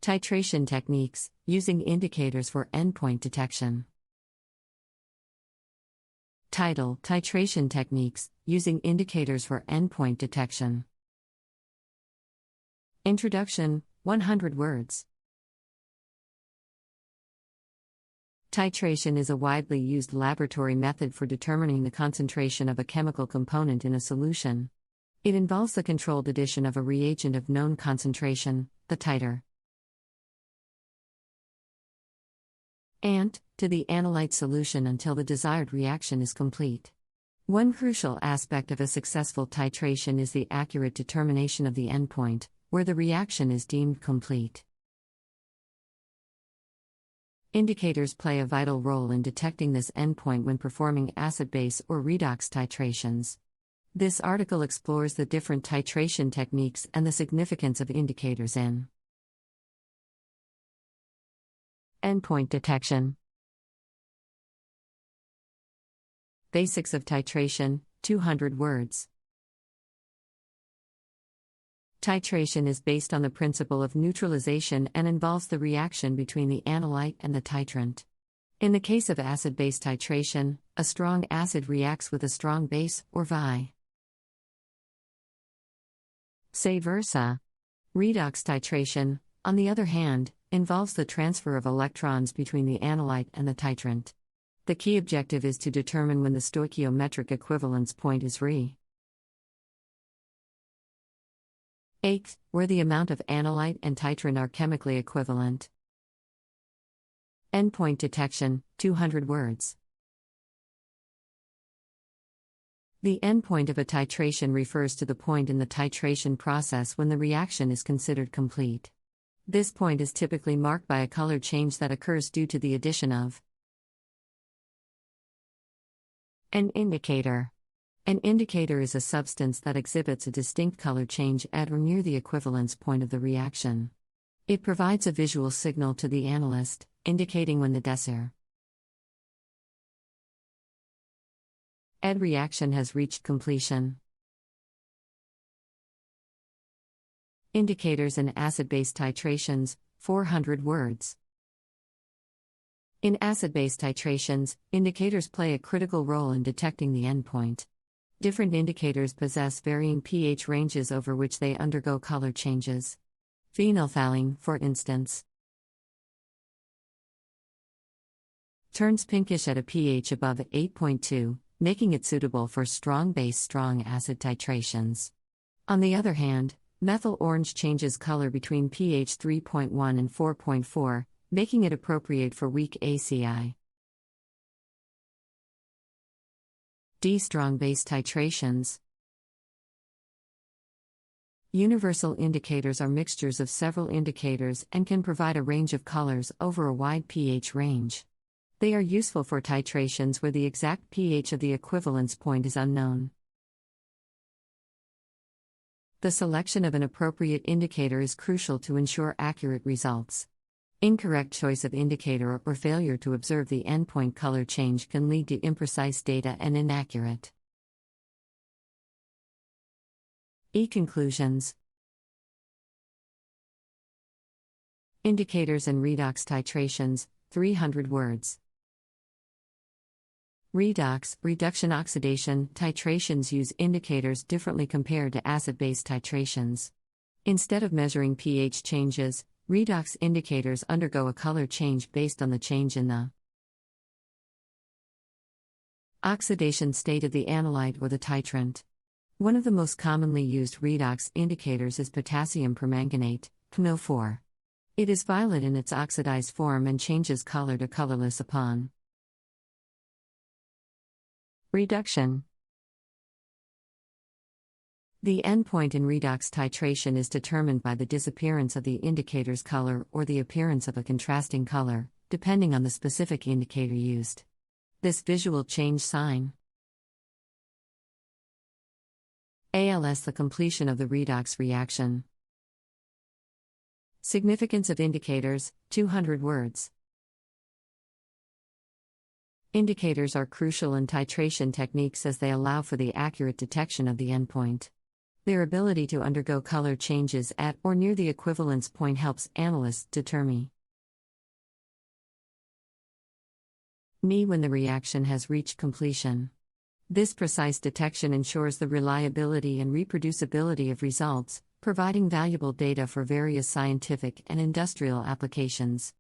Titration Techniques, using indicators for endpoint detection. Title: Titration Techniques, using indicators for endpoint detection. Introduction, 100 words. Titration is a widely used laboratory method for determining the concentration of a chemical component in a solution. It involves the controlled addition of a reagent of known concentration, the titer, to the analyte solution until the desired reaction is complete. One crucial aspect of a successful titration is the accurate determination of the endpoint, where the reaction is deemed complete. Indicators play a vital role in detecting this endpoint when performing acid-base or redox titrations. This article explores the different titration techniques and the significance of indicators in endpoint detection. Basics of titration, 200 words. Titration is based on the principle of neutralization and involves the reaction between the analyte and the titrant. In the case of acid-base titration, a strong acid reacts with a strong base, or vice versa. Redox titration, on the other hand, involves the transfer of electrons between the analyte and the titrant. The key objective is to determine when the stoichiometric equivalence point is reached, where the amount of analyte and titrant are chemically equivalent. Endpoint detection, 200 words. The endpoint of a titration refers to the point in the titration process when the reaction is considered complete. This point is typically marked by a color change that occurs due to the addition of an indicator. An indicator is a substance that exhibits a distinct color change at or near the equivalence point of the reaction. It provides a visual signal to the analyst, indicating when the desired reaction has reached completion. Indicators in acid-base titrations, 400 words. In acid-base titrations, indicators play a critical role in detecting the endpoint. Different indicators possess varying pH ranges over which they undergo color changes. Phenolphthalein, for instance, turns pinkish at a pH above 8.2, making it suitable for strong base, strong acid titrations. On the other hand, methyl orange changes color between pH 3.1 and 4.4, making it appropriate for weak ACI. Strong base titrations. Universal indicators are mixtures of several indicators and can provide a range of colors over a wide pH range. They are useful for titrations where the exact pH of the equivalence point is unknown. The selection of an appropriate indicator is crucial to ensure accurate results. Incorrect choice of indicator or failure to observe the endpoint color change can lead to imprecise data and inaccurate conclusions. Indicators and redox titrations, 300 words. Redox, reduction oxidation, titrations use indicators differently compared to acid-base titrations. Instead of measuring pH changes, redox indicators undergo a color change based on the change in the oxidation state of the analyte or the titrant. One of the most commonly used redox indicators is potassium permanganate, PNO4. It is violet in its oxidized form and changes color to colorless upon reduction. The endpoint in redox titration is determined by the disappearance of the indicator's color or the appearance of a contrasting color, depending on the specific indicator used. This visual change sign ALS the completion of the redox reaction. Significance of indicators, 200 words. Indicators are crucial in titration techniques as they allow for the accurate detection of the endpoint. Their ability to undergo color changes at or near the equivalence point helps analysts determine when the reaction has reached completion. This precise detection ensures the reliability and reproducibility of results, providing valuable data for various scientific and industrial applications.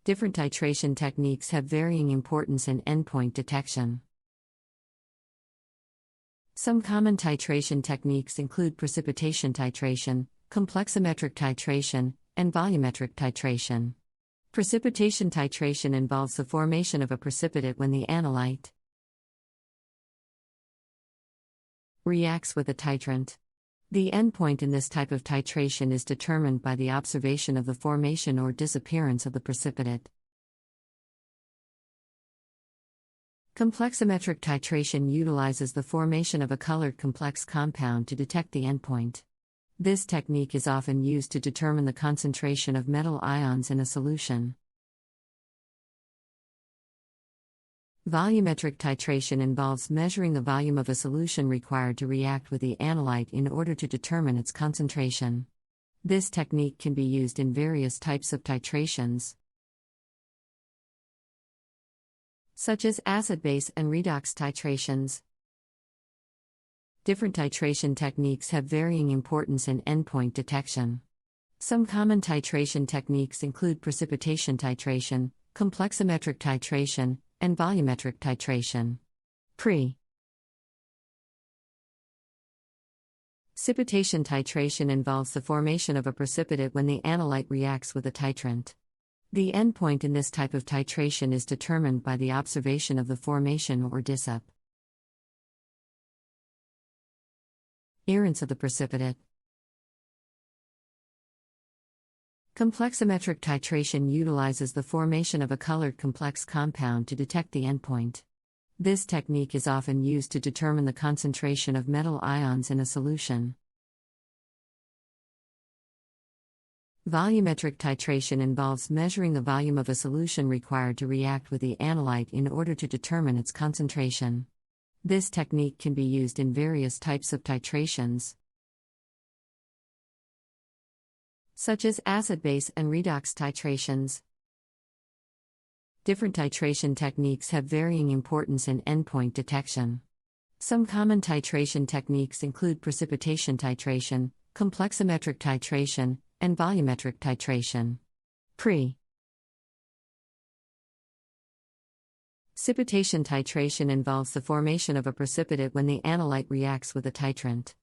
Different titration techniques have varying importance in endpoint detection. Some common titration techniques include precipitation titration, complexometric titration, and volumetric titration. Precipitation titration involves the formation of a precipitate when the analyte reacts with a titrant. The endpoint in this type of titration is determined by the observation of the formation or disappearance of the precipitate. Complexometric titration utilizes the formation of a colored complex compound to detect the endpoint. This technique is often used to determine the concentration of metal ions in a solution. Volumetric titration involves measuring the volume of a solution required to react with the analyte in order to determine its concentration. This technique can be used in various types of titrations, such as acid-base and redox titrations. Different titration techniques have varying importance in endpoint detection. Some common titration techniques include precipitation titration, complexometric titration, and volumetric titration. Precipitation titration involves the formation of a precipitate when the analyte reacts with a titrant. The endpoint in this type of titration is determined by the observation of the formation or disappearance of the precipitate. Complexometric titration utilizes the formation of a colored complex compound to detect the endpoint. This technique is often used to determine the concentration of metal ions in a solution. Volumetric titration involves measuring the volume of a solution required to react with the analyte in order to determine its concentration. This technique can be used in various types of titrations, such as acid-base and redox titrations. Different titration techniques have varying importance in endpoint detection. Some common titration techniques include precipitation titration, complexometric titration, and volumetric titration. Precipitation titration involves the formation of a precipitate when the analyte reacts with a titrant.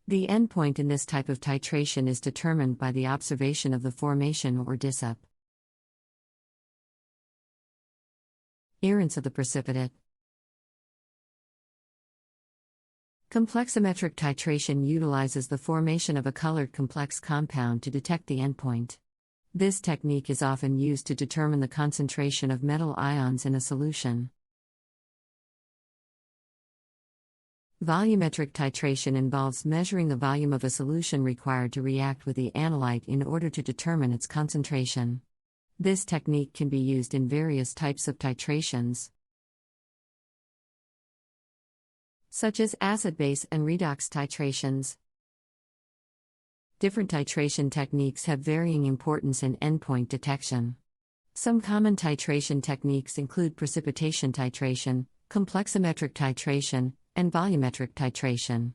The endpoint in this type of titration is determined by the observation of the formation or disappearance of the precipitate. Complexometric titration utilizes the formation of a colored complex compound to detect the endpoint. This technique is often used to determine the concentration of metal ions in a solution. Volumetric titration involves measuring the volume of a solution required to react with the analyte in order to determine its concentration. This technique can be used in various types of titrations, such as acid-base and redox titrations. Different titration techniques have varying importance in endpoint detection. Some common titration techniques include precipitation titration, complexometric titration, and volumetric titration.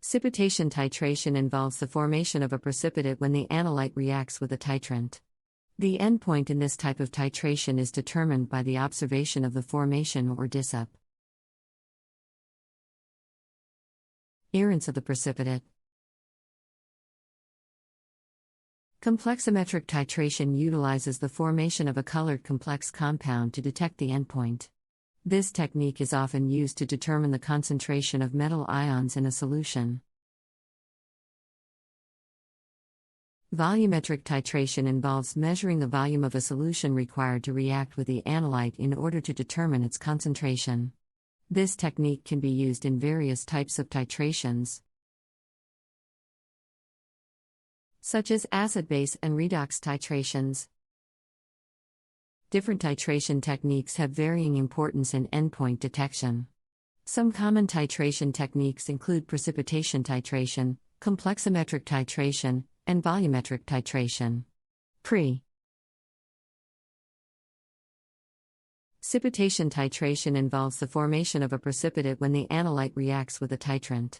Precipitation titration involves the formation of a precipitate when the analyte reacts with a titrant. The endpoint in this type of titration is determined by the observation of the formation or disappearance of the precipitate. Complexometric titration utilizes the formation of a colored complex compound to detect the endpoint. This technique is often used to determine the concentration of metal ions in a solution. Volumetric titration involves measuring the volume of a solution required to react with the analyte in order to determine its concentration. This technique can be used in various types of titrations, such as acid-base and redox titrations. Different titration techniques have varying importance in endpoint detection. Some common titration techniques include precipitation titration, complexometric titration, and volumetric titration. Precipitation titration involves the formation of a precipitate when the analyte reacts with a titrant.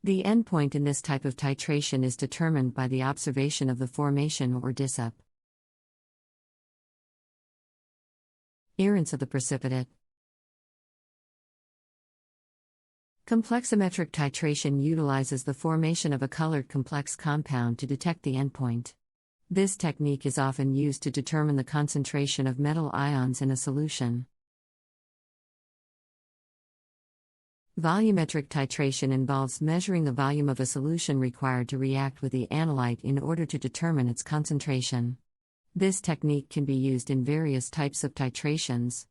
The endpoint in this type of titration is determined by the observation of the formation or dissip. Appearance of the precipitate. Complexometric titration utilizes the formation of a colored complex compound to detect the endpoint. This technique is often used to determine the concentration of metal ions in a solution. Volumetric titration involves measuring the volume of a solution required to react with the analyte in order to determine its concentration. This technique can be used in various types of titrations.